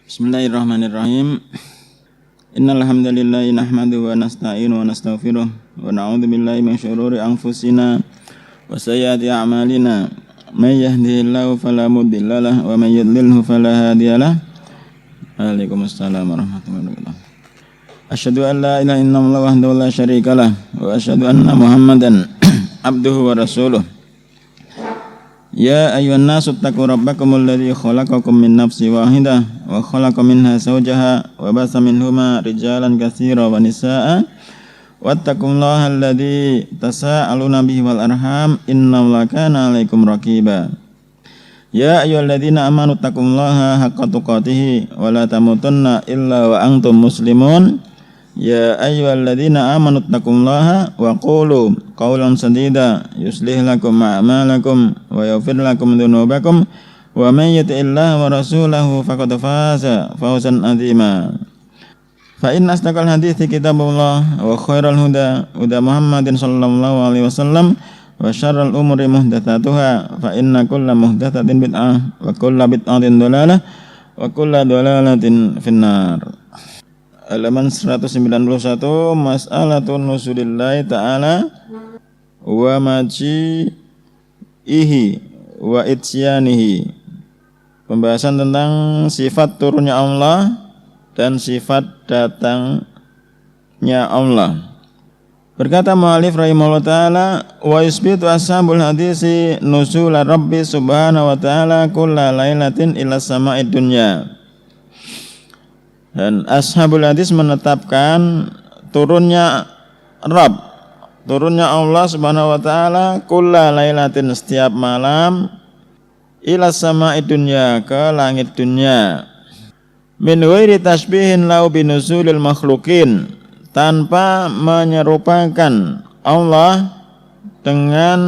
Bismillahirrahmanirrahim. Innal hamdalillah nahmaduhu wa nasta'inu wa nastaghfiruh wa na'udzu billahi min syururi anfusina wa sayyiati a'malina. May yahdihillahu fala mudilla lahu wa may yudlilhu fala hadiyalah. Waalaikumsalam warahmatullahi wabarakatuh. Asyhadu an la ilaha illallah wahdahu la syarikalah wa asyhadu anna Muhammadan abduhu wa rasuluh. Ya ayyuhan nasu taqu rabbakumul ladzi khalaqakum min nafsin wahidah wa khalaqa minha zawjaha wa basa minhuma rijalan katsiran wa nisaa'a wattaqullaha alladzi tasaaluna bihi wal arham innallaha kana 'alaikum raqiba. Ya ayyuhalladzina amanu taqullaha haqqa tuqatih wa la tamutunna illa wa antum muslimun. Ya ayyuhalladzina amanu taqullaha wa qulu qawlan sadida yuslih lakum a'malakum wa yaghfir lakum dhunubakum wa may yuti'illaha wa rasulahu faqad faza fawzan 'azima. Fa inna asdaqal hadithi kitabullah wa khairal huda Muhammadin sallallahu alaihi wasallam wa syarral umuri muhdatsatuha fa inna kulla muhdatsatin bid'ah wa kulla bid'atin dhalalah wa kulla dhalalatin finnar. Halaman 191, mas'alatun nuzulillahi ta'ala wa maji'ihi wa ityanihi. Pembahasan tentang sifat turunnya Allah dan sifat datangnya Allah. Berkata mu'alif rahimahullah ta'ala, wa yusbitu ashabul hadisi nuzula rabbi subhanahu wa ta'ala kulla lailatin ila sama'id dunya. Dan ashabul hadis menetapkan turunnya Rabb, turunnya Allah subhanahu wa ta'ala kulla lailatin, setiap malam, ila sama'id dunya, ke langit dunya, min ghairi tasbihin lau binuzulil makhlukin, tanpa menyerupakan Allah dengan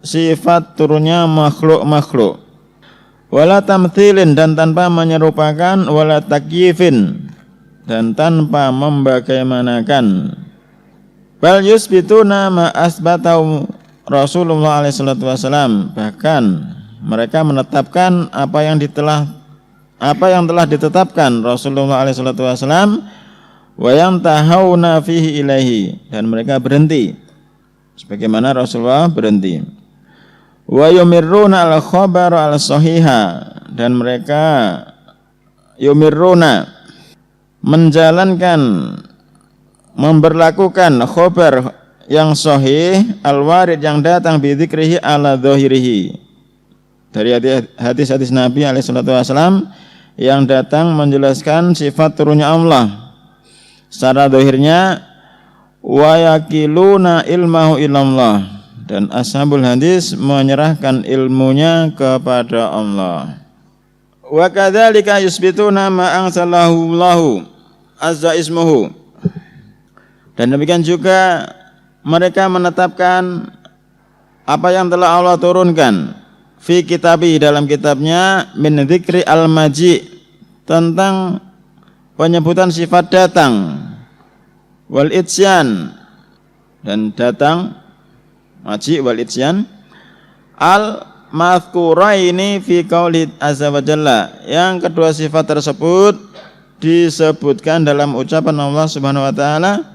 sifat turunnya makhluk-makhluk. Wala tamthilin, dan tanpa menyerupakan, wala takyifin, dan tanpa membagaimanakan. Bal yusbituna ma asbatau Rasulullah alaihi salatu wasalam, bahkan mereka menetapkan apa yang telah ditetapkan Rasulullah alaihi salatu wasalam, wa yantahawna fihi ilaihi, dan mereka berhenti sebagaimana Rasulullah berhenti. Wa yumirruna al-khabar al-sahiha, dan mereka yumirruna, menjalankan, memberlakukan khabar yang sahih, al-warid, yang datang bi dzikrihi ala dhahirihi, dari hadis-hadis Nabi alaihi salatu wasallam yang datang menjelaskan sifat turunnya Allah secara zahirnya. Wa yakiluna ilmahu ilallah, dan ashabul hadis menyerahkan ilmunya kepada Allah. Wa kadzalika yusbituna ma anzalahu Allahu azza ismuhu, dan demikian juga mereka menetapkan apa yang telah Allah turunkan fi kitabi, dalam kitabnya, min dzikri al-maji, tentang penyebutan sifat datang, wal itsyan, dan datang, maji wal itsyan, al mazkuraini fi qauli azza wa jalla, yang kedua sifat tersebut disebutkan dalam ucapan Allah subhanahu wa ta'ala,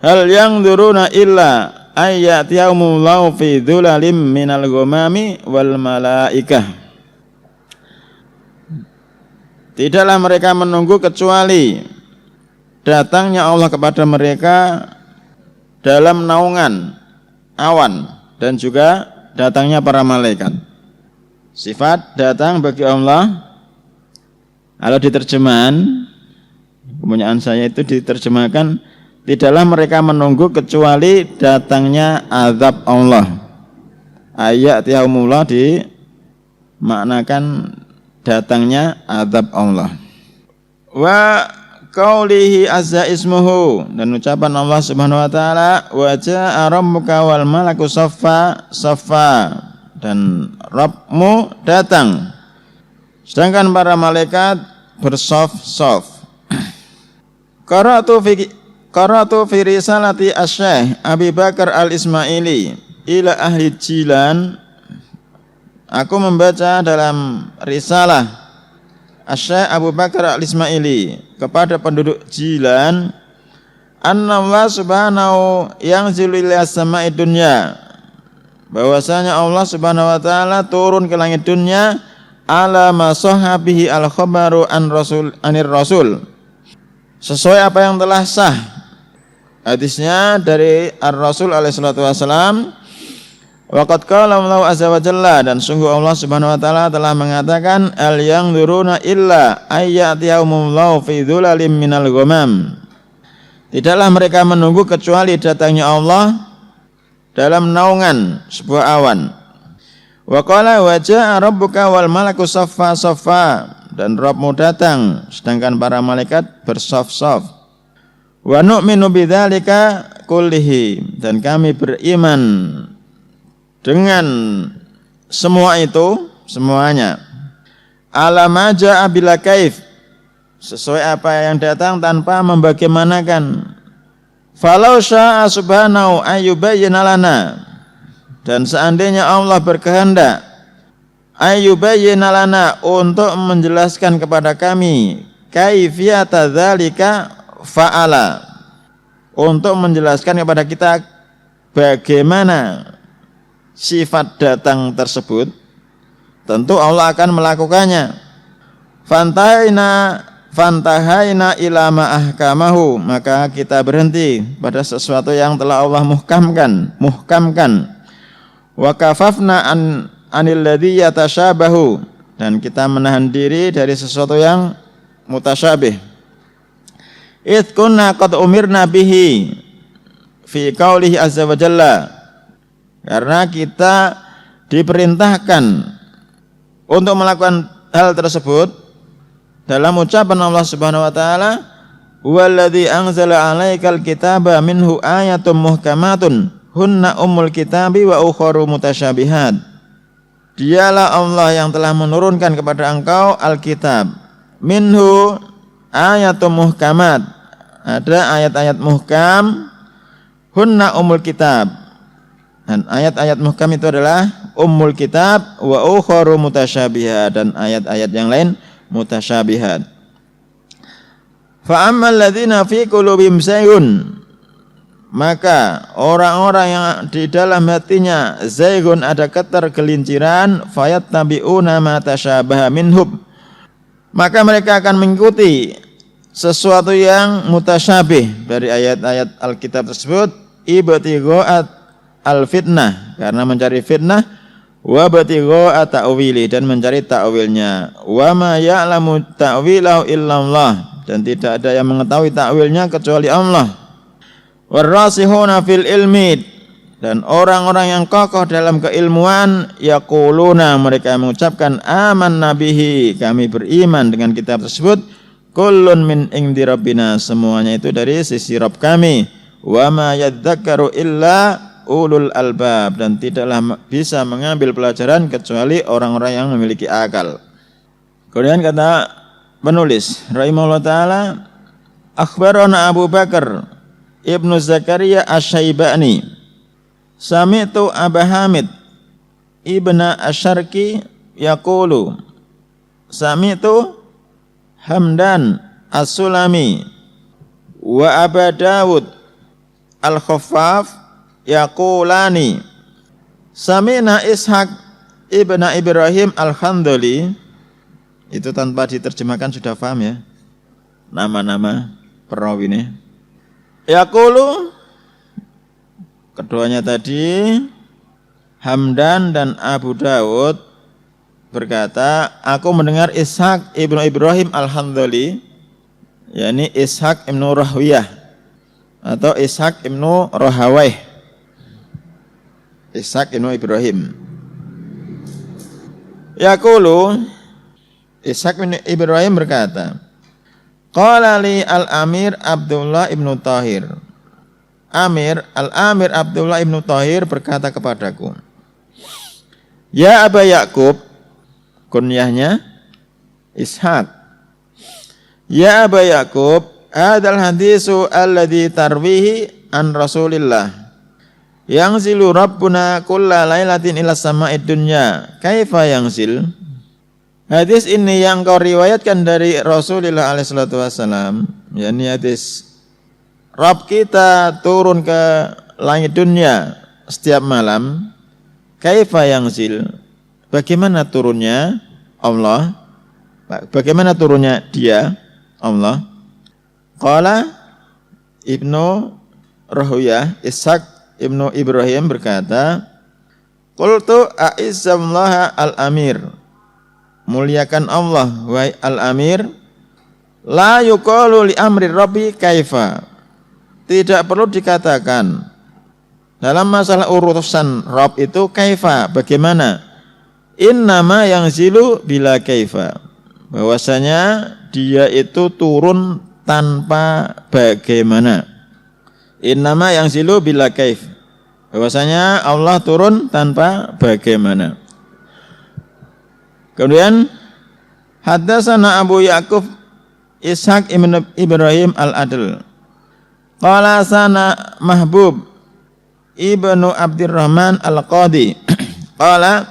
hal yanzuruna illa ayyatiyahumullahu fi dhulalim minal ghamami wal malaikah. Tidaklah mereka menunggu kecuali datangnya Allah kepada mereka dalam naungan awan, dan juga datangnya para malaikat. Sifat datang bagi Allah, kalau diterjemahan, kepunyaan saya itu diterjemahkan, tidaklah mereka menunggu kecuali datangnya azab Allah. Ayat yaumullah dimaknakan datangnya azab Allah. Wa qaulihi azza ismuhu, dan ucapan Allah subhanahu wa ta'ala, wa ja'a rabbuka wal malaku saffa saffa, dan Rabbmu datang sedangkan para malaikat bersaf-saf. Qara'tu fi risalati asy-Syaikh Abi Bakar al-Ismaili ila ahli Jilan, aku membaca dalam risalah Asy-Syaikh Abu Bakar Al-Ismaili kepada penduduk Jilan, Allah subhanahu yanzilu ila samai dunya, bahwasanya Allah subhanahu wa ta'ala turun ke langit dunia ala ma sahabihi al-khabaru anir rasul, sesuai apa yang telah sah hadisnya dari ar-rasul alaihi salatu wasalam. Waqad qala Allah azza wa jalla, dan sungguh Allah subhanahu wa ta'ala telah mengatakan, al yanzuruna illa ayyatiyahumullahu fi dzulalim minal ghamam, tidaklah mereka menunggu kecuali datangnya Allah dalam naungan sebuah awan. Wa qala wa jaa rabbuka wal malaku saffa saffa, dan Rabbmu datang sedangkan para malaikat bersaf-saf. Wa nu'minu bidzalika kullihi, dan kami beriman dengan semua itu semuanya. Alama jaa bila kaif, sesuai apa yang datang tanpa membagaimanakan. Falau syaa subhanahu ayyubayyana lana, dan seandainya Allah berkehendak ayyubayyana lana, untuk menjelaskan kepada kami kaifiyata dzalika fa'ala, untuk menjelaskan kepada kita bagaimana sifat datang tersebut, tentu Allah akan melakukannya. Fantahaina ila ma ahkamahu, maka kita berhenti pada sesuatu yang telah Allah muhkamkan. Wa kafafna anil ladzi yatashabahu, dan kita menahan diri dari sesuatu yang mutasyabih. Id kunna qad umirna bihi fi qaulihi azza wa jalla, karena kita diperintahkan untuk melakukan hal tersebut dalam ucapan Allah Subhanahu wa taala, "Huwallazi anzala 'alaikal kitaba minhu ayatun muhkamatun hunna ummul kitabi wa ukharu mutasyabihat." Dialah Allah yang telah menurunkan kepada engkau Alkitab, minhu ayatun muhkamat, ada ayat-ayat muhkam, hunna ummul kitab, dan ayat-ayat muhkam itu adalah ummul kitab, wa ukharu mutasyabihat, dan ayat-ayat yang lain mutasyabihat. Fa ammal ladzina fi qulubihim zaygun, maka orang-orang yang di dalam hatinya zaygun, ada ketergelinciran, fayattabi'una ma tasyabaha minhum, maka mereka akan mengikuti sesuatu yang mutasyabih dari ayat-ayat Alkitab tersebut, ibtigha'a al-fitnah, karena mencari fitnah, wa batigha'a ta'wili, dan mencari ta'wilnya, wa ma ya'lamu ta'wilahu illallah, dan tidak ada yang mengetahui ta'wilnya kecuali Allah. Warasihuna fil ilmi, dan orang-orang yang kokoh dalam keilmuan, yaquluna, mereka mengucapkan amanna bihi, kami beriman dengan kitab tersebut, kullun min indi rabbina, semuanya itu dari sisi Rabb kami, wa ma yadzakkaru illa ulul albab, dan tidaklah bisa mengambil pelajaran kecuali orang-orang yang memiliki akal. Kemudian kata penulis rahimahullah taala, akhbarana Abu Bakar Ibnu Zakaria Asy-Syaibani, sami'tu Aba Hamid Ibna Asyarki yaqulu, sami'tu Hamdan As-Sulami wa Aba Dawud Al-Khaffaf yaqulani, sami'na Ishaq Ibna Ibrahim Al-Handali. Itu tanpa diterjemahkan sudah paham ya nama-nama perawi ini. Yaqulu, keduanya tadi Hamdan dan Abu Dawud berkata, aku mendengar Ishaq Ibnu Ibrahim Al-Handali, yakni Ishaq Ibnu Rahwiyah atau Ishaq Ibnu Rahawayh, Ishaq Ibnu Ibrahim. Yaqulu, Ishaq Ibnu Ibrahim berkata, qala li al-Amir Abdullah Ibnu Tahir, Al-Amir Abdullah Ibnu Tahir berkata kepadaku, ya Aba Ya'qub, kunyahnya Ishaq, ya Aba Ya'qub, hadzal hadisu alladzi tarwihi an Rasulillah, yanzilu rabbuna kulla lailatin ila sama'id dunya, kaifa yanzil? Hadis ini yang kau riwayatkan dari Rasulullah SAW, yakni hadis Rabb kita turun ke langit dunia setiap malam. Kaifa yanzil? Bagaimana turunnya Allah? Bagaimana turunnya dia Allah? Qala Ibnu Rahuyah Ishaq Ibnu Ibrahim berkata, qultu a'izzallaha al-amir. Muliakan Allah wahai al-amir. La yuqalu li amri rabbi kaifa. Tidak perlu dikatakan dalam masalah urusan Rabb itu kaifa, bagaimana. Innama yanzilu bila kaifa. Bahwasanya dia itu turun tanpa bagaimana. Innama yanzilu bila kaif. Bahwasanya Allah turun tanpa bagaimana. Kemudian haddatsana Abu Ya'qub Ishaq ibn Ibrahim al-Adl. Qala sana Mahbub ibnu Abdurrahman al-Qadi. Qala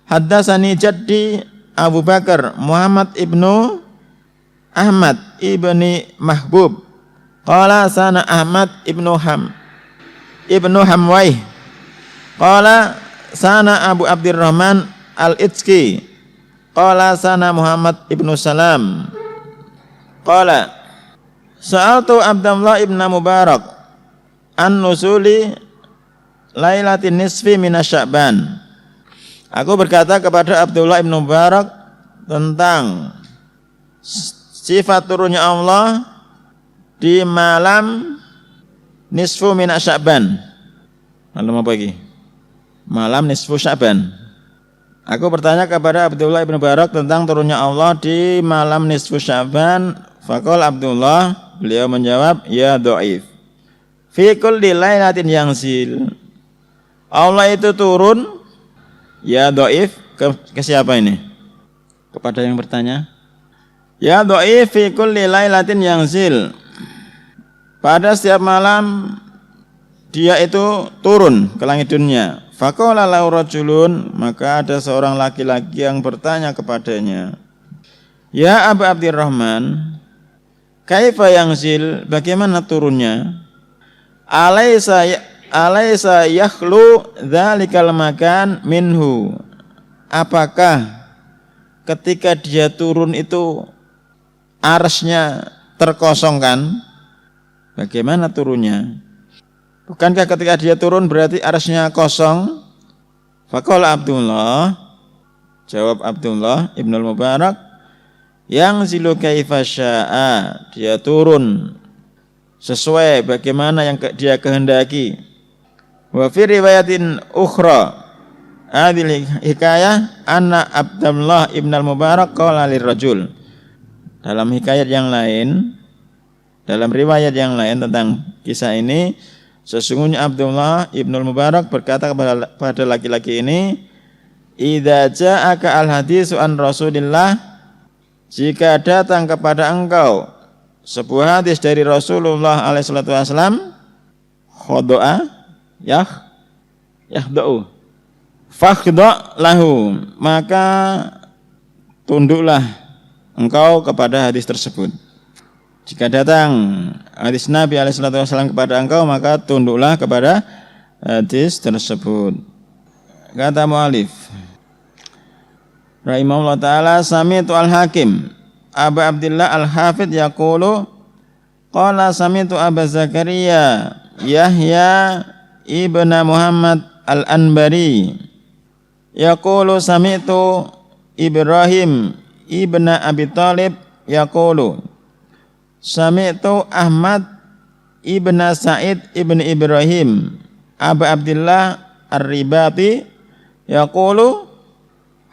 haddatsani jaddi Abu Bakar Muhammad ibnu Ahmad ibni Mahbub. Qala sana Ahmad ibnu Hamwaih. Qala sana Abu Abdurrahman al-Itski. Qala sana Muhammad ibnu Salam. Qala sa'altu Abdullah ibn Mubarak an nuzuli lailatin nisfi minasya'ban. Aku berkata kepada Abdullah ibn Mubarak tentang sifat turunnya Allah di malam nisfu minasya'ban. Malam apa lagi? Malam nisfu Sya'ban. Aku bertanya kepada Abdullah ibn Mubarak tentang turunnya Allah di malam nisfu Sya'ban. Faqal Abdullah, beliau menjawab, ya dhaif. Fi kulli lailatin yanzil. Allah itu turun, ya dhaif, ke siapa ini? Kepada yang bertanya. Ya dhaif fi kulli lailatin yanzil. Pada setiap malam dia itu turun ke langit dunia. Faqala lahu rajulun, maka ada seorang laki-laki yang bertanya kepadanya, ya Abu Abdurrahman, kaifa yanzil, bagaimana turunnya? Alaysa yakhlu dzalikal makan minhu. Apakah ketika dia turun itu arsy-nya terkosongkan? Bagaimana turunnya? Bukankah ketika dia turun berarti arsy-nya kosong? Faqala Abdullah, jawab Abdullah Ibnul Mubarak, yang zilu kaifa syaa, dia turun sesuai bagaimana yang dia kehendaki. Wa fi riwayatin ukhra hadhihi hikayah anna Abdullah Ibnul Mubarak qala lirrajul. Dalam hikayat yang lain, dalam riwayat yang lain tentang kisah ini, sesungguhnya Abdullah Ibnul Mubarak berkata kepada laki-laki ini, idza ja'aka al-hadisu an Rasulillah, jika datang kepada engkau sebuah hadis dari Rasulullah SAW, khodo'a yahda'u fakhda' lahu, maka tunduklah engkau kepada hadis tersebut. Jika datang hadis Nabi SAW kepada engkau, maka tunduklah kepada hadis tersebut. Kata mu'alif rahimahullah ta'ala, sami'tu al-Hakim Abu Abdillah al-Hafidh yaqulu, qala sami'tu Abu Zakaria Yahya ibn Muhammad al-Anbari yaqulu, sami'tu Ibrahim ibn Abi Thalib yaqulu, sami'tu Ahmad ibn Sa'id ibn Ibrahim Abu Abdillah Ar-Ribati yaqulu,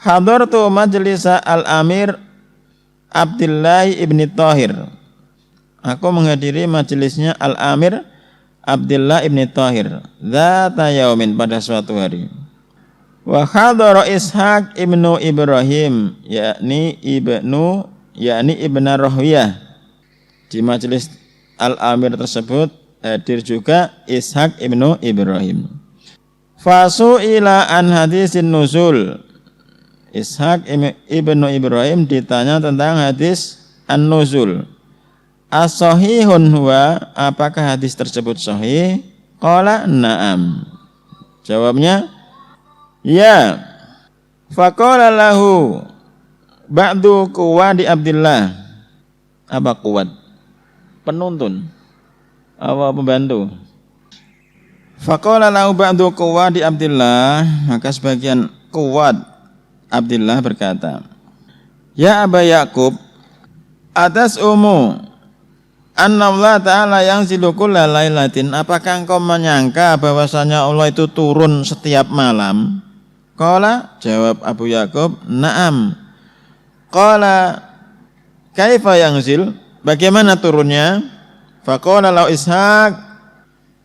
hadartu majlisa al-Amir Abdullah ibn Tahir. Aku menghadiri majelisnya al-Amir Abdullah ibn Tahir dzata yaumin, pada suatu hari. Wa hadara Ishaq ibnu Ibrahim yakni ibnu Rahuyah. Di majelis al-Amir tersebut hadir juga Ishaq ibnu Ibrahim. Fasu'ila an hadisin nuzul Ishaq ibnu Ibrahim ditanya tentang hadis an-nuzul. As-sahihun huwa, apakah hadis tersebut sahih? Qala na'am. Jawabnya ya. Faqala lahu ba'du quwadi Abdillah. Apa kuwat? Penuntun. Apa pembantu? Faqala lahu ba'du quwadi Abdillah, maka sebagian kuwat Abdillah berkata, ya Aba Yaqub, atas anna Allah Ta'ala yang kulla lailatin, apakah engkau menyangka bahwasanya Allah itu turun setiap malam? Qala, jawab Abu Yaqub, na'am. Qala, kaifa yanzil, bagaimana turunnya? Faqala lau Ishaq,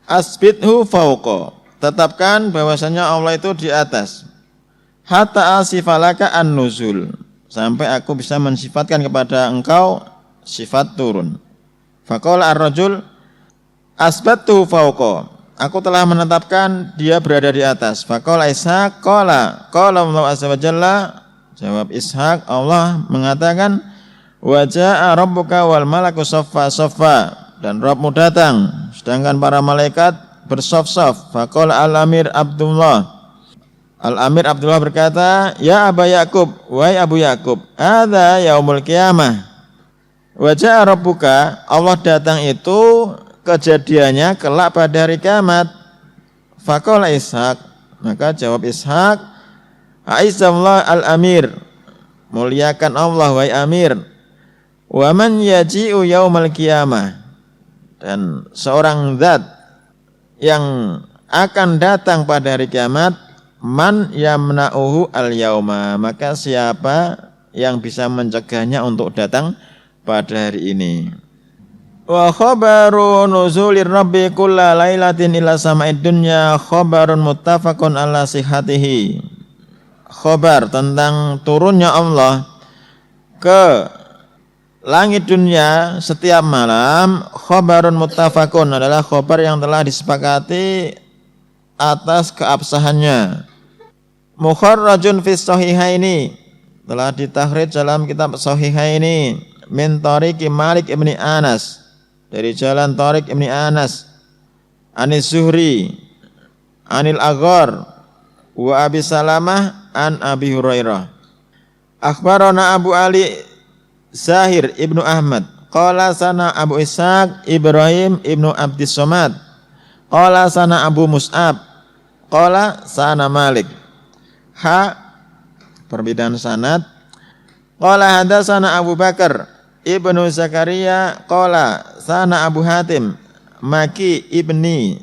asbithu fauqa, tetapkan bahwasanya Allah itu di atas. Hatta asifalaka an-nuzul, sampai aku bisa mensifatkan kepada engkau sifat turun. Faqala ar-rajul asbattu fauqa, aku telah menetapkan dia berada di atas. Faqala Ishaq, qala Allah azza wa jalla, jawab Ishaq, Allah mengatakan, wa jaa rabbuka wal malaku saffa saffa, dan Rabbmu datang sedangkan para malaikat bersaf-saf. Faqala al-amir Abdullah berkata, ya Aba Yaqub, wahai Abu Yaqub, hadza yaumul qiyamah. Wajah Rabbuka, Allah datang itu kejadiannya kelak pada hari kiamat. Faqala Ishaq, maka jawab Ishaq, Aizzallah al-amir, muliakan Allah wahai amir. Wa man yaji'u yaumal qiyamah, dan seorang zat yang akan datang pada hari kiamat, man yamna'uhu al-yauma, maka siapa yang bisa mencegahnya untuk datang pada hari ini. Wa khabaru nuzulir rabbi kulla lailatin ila sama'id dunya khabarun muttafaqun ala sihhatihi. Khabar tentang turunnya Allah ke langit dunia setiap malam, khabarun muttafaqun, adalah khabar yang telah disepakati atas keabsahannya. Mukharrajun fi sahihaini, telah ditakhrij dalam kitab sahihaini, min tariqi Malik ibni Anas, dari jalan Tariq ibni Anas, Anis Zuhri, Anil Aghar, wa Abi Salamah, an Abi Hurairah. Akhbarana Abu Ali Zahir ibnu Ahmad, qala sana Abu Ishaq Ibrahim ibnu Abdis Somad, qala sana Abu Mus'ab, qala sana Malik. Perbedaan sanad. Qala hadatsana Abu Bakar ibnu Zakaria, qala sana Abu Hatim Maki ibni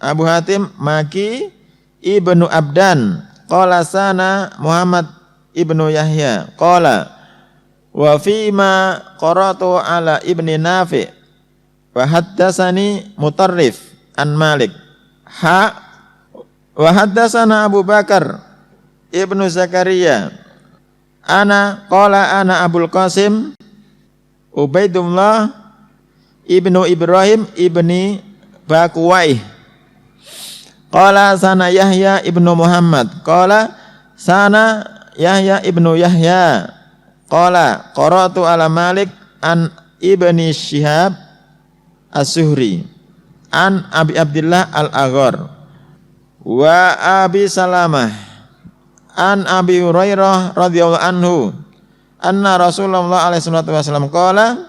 Abu Hatim Maki ibnu Abdan, qala sana Muhammad ibnu Yahya, qala wa fima qaratu ala ibni Nafi wa haddatsani Mutarrif an Malik. Wa haddatsana Abu Bakar ibnu Zakaria ana Abul Qasim Ubaidullah ibnu Ibrahim ibni Bakuwaih, qala sana Yahya ibnu Muhammad, qala sana Yahya ibnu Yahya, qala qara'tu ala Malik an ibni Syihab as-Zuhri an Abi Abdillah al-Aghar wa Abi Salamah an Abi Hurairah radhiyallahu anhu anna Rasulullah alaihi wasallam qala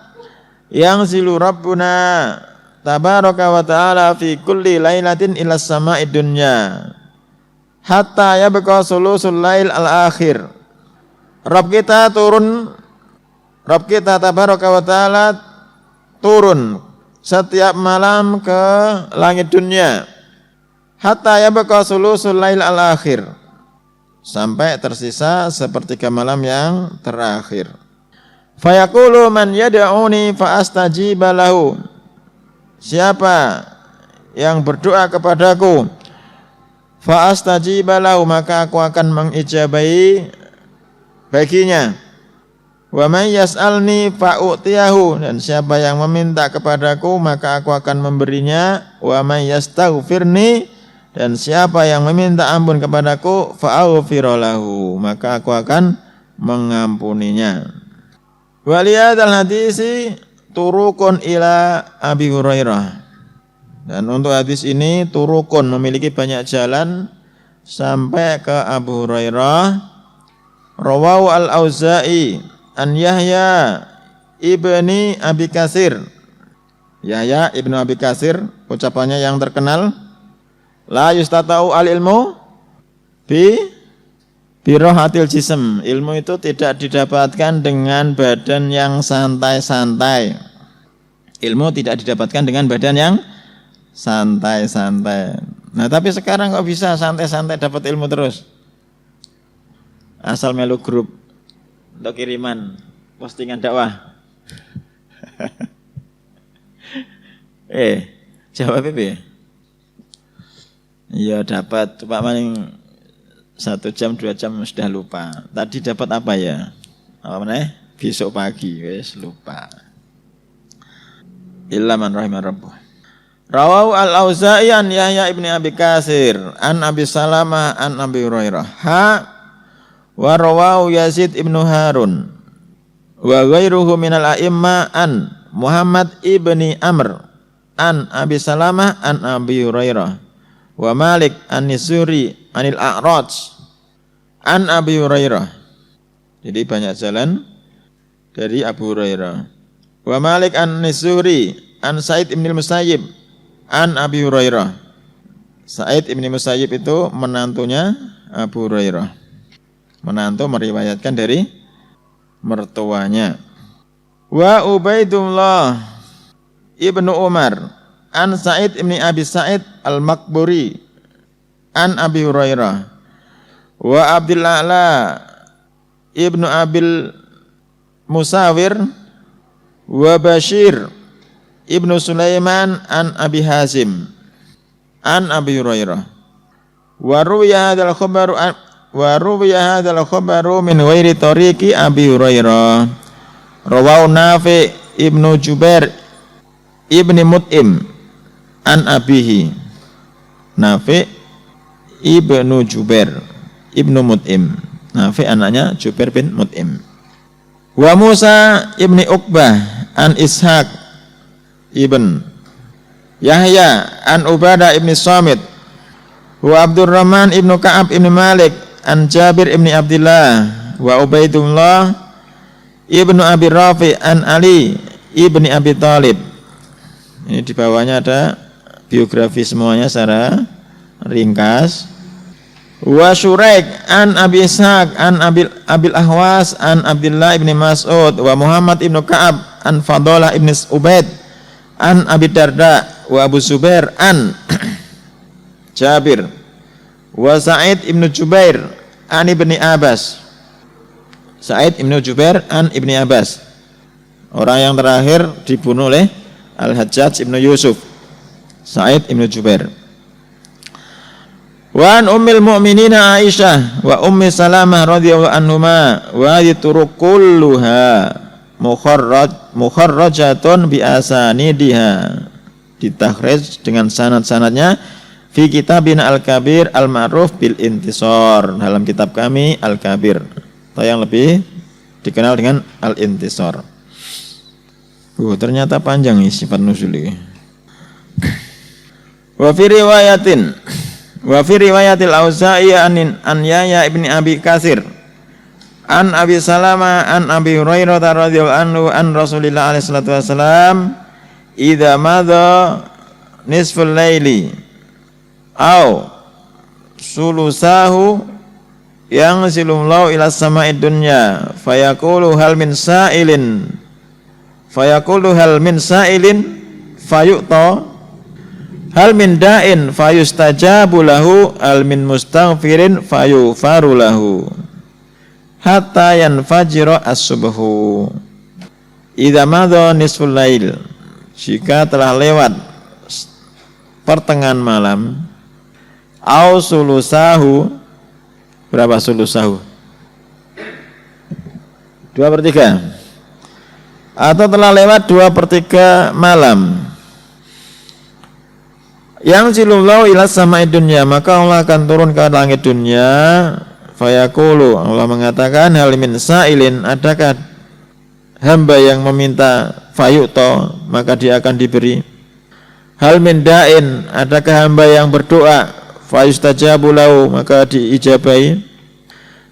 yanzilu rabbuna tabaraka wa ta'ala fi kulli lailatin ila sama'id dunya hatta yabqa sulusul lail al-akhir. Rabb kita tabaraka wa ta'ala turun setiap malam ke langit dunia, hatta yabqa sulusul lail al-akhir, sampai tersisa sepertiga malam yang terakhir. Fayaqulu man yad'uni fa astajiba lahu, siapa yang berdoa kepadaku, fa astajiba lahu, maka aku akan mengijabahi baginya. Wa may yas'alni fa u'tiyahu, dan siapa yang meminta kepadaku maka aku akan memberinya. Wa may yastaghfirni, Dan siapa yang meminta ampun kepadaku, fa'aghfira lahu, maka aku akan mengampuninya. Waliyadal hadisi turukun ila Abi Hurairah. Dan untuk hadis ini turukun memiliki banyak jalan sampai ke Abu Hurairah. Rawahu al-Auza'i an Yahya ibni Abi Katsir. Yahya ibnu Abi Katsir, ucapannya yang terkenal, la yustata'u al-ilmu bi rohatil jism. Ilmu itu tidak didapatkan dengan badan yang santai-santai. Ilmu tidak didapatkan dengan badan yang santai-santai. Nah, tapi sekarang kok bisa santai-santai dapat ilmu terus? Asal melu grup untuk kiriman postingan dakwah. Jawab apa ya? Ya dapat, Pak maling 1 jam 2 jam sudah lupa. Tadi dapat apa ya? Apa namanya? Besok pagi wes lupa. Illa man rahimah rabbuh. Rawahu al-Auza'i an Yahya ibni Abi Katsir an Abi Salamah an Abi Hurairah. Wa rawahu Yazid ibnu Harun wa ghairuhu minal a'imma an Muhammad ibni Amr an Abi Salamah an Abi Hurairah. Wa Malik an-Nisuri anil A'raj an Abi Hurairah. Jadi banyak jalan dari Abu Hurairah. Wa Malik an-Nisuri an Sa'id ibn al-Musayyib an Abi Hurairah. Sa'id ibn Musayyib itu menantunya Abu Hurairah. Menantu meriwayatkan dari mertuanya. Wa Ubaidullah ibnu Umar an Sa'id ibn Abi Sa'id al-Makburi an Abi Hurairah. Wa Abdullah ibnu Abil Musawir wa Bashir ibnu Sulaiman an Abi Hazim an Abi Hurairah. Wa ruwiya hadzal khabaru min ghairi tariqi Abi Hurairah. Rawahu Nafi ibnu Jubair ibni Mut'im an abihi. Nafi ibnu Jubair ibnu Mut'im. Nafi anaknya Jubair bin Mut'im. Wa Musa ibni Uqbah an Ishaq ibn Yahya an Ubadah ibni Samit. Wa Abdurrahman ibnu Ka'ab ibni Malik an Jabir ibni Abdullah. Wa Ubaidullah ibnu Abi Rafi an Ali ibni Abi Thalib. Ini di bawahnya ada biografi semuanya secara ringkas. Wa Syuraik an Abi Ishaq an Abil Ahwas an Abdullah ibn Mas'ud wa Muhammad ibn Ka'ab an Fadalah ibn Ubaid an Abi Darda wa Abu Zubair an Jabir wa Sa'id ibn Jubair an Ibni Abbas. Sa'id ibn Jubair an Ibni Abbas. Orang yang terakhir dibunuh oleh Al-Hajjaj ibn Yusuf, Sa'id ibn Jubair. Wa an ummil mu'minina Aisyah wa ummi Salamah radhiyallahu anhuma wa yaturuq kulluha mukharrajatun bi asanidiha, ditakhrij dengan sanad-sanadnya fi kitabina Al-Kabir al-ma'ruf bil intisar, dalam kitab kami Al-Kabir atau yang lebih dikenal dengan Al-Intisar. Ternyata panjang nih sifat nuzul ini. Wa fi riwayatil Auza'i an Yahya ibni Abi Katsir an Abi Salamah an Abi Hurairah radhiyallahu anhu an Rasulillah alaihi salatu wasalam idza madha nisful laili au sulusahu yang silumlau ila sama'id dunya fayaqulu hal min sa'ilin fayu'ta hal min da'in fayustajabu lahu hal min mustaghfirin fayufaru lahu hatta yanfajira as-subhu. Idza madha nisful lail, jika telah lewat pertengahan malam, au sulusahu, berapa sulusahu? 2/3, atau telah lewat 2/3 malam. Yang zilullahu ila sama'i dunya, maka Allah akan turun ke langit dunia. Fayaqulu, Allah mengatakan, hal min sa'ilin, adakah hamba yang meminta, fayu'to, maka dia akan diberi. Hal min da'in, adakah hamba yang berdoa, fayustajabu lahu, maka diijabai.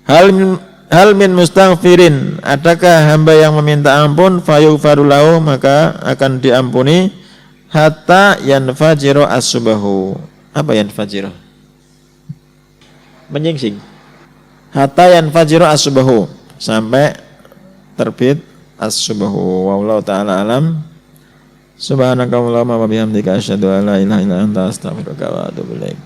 Hal min mustaghfirin, adakah hamba yang meminta ampun, fayughfaru lahu, maka akan diampuni. Hatta yanfajiru as-subahu. Apa yanfajiru? Menyingsing. Hatta yanfajiru as-subahu, sampai terbit as-subahu. Wallahu ta'ala alam. Subhanakallahumma wa bihamdika asyhadu an la ilaha illa anta astaghfiruka wa atubu ilaik.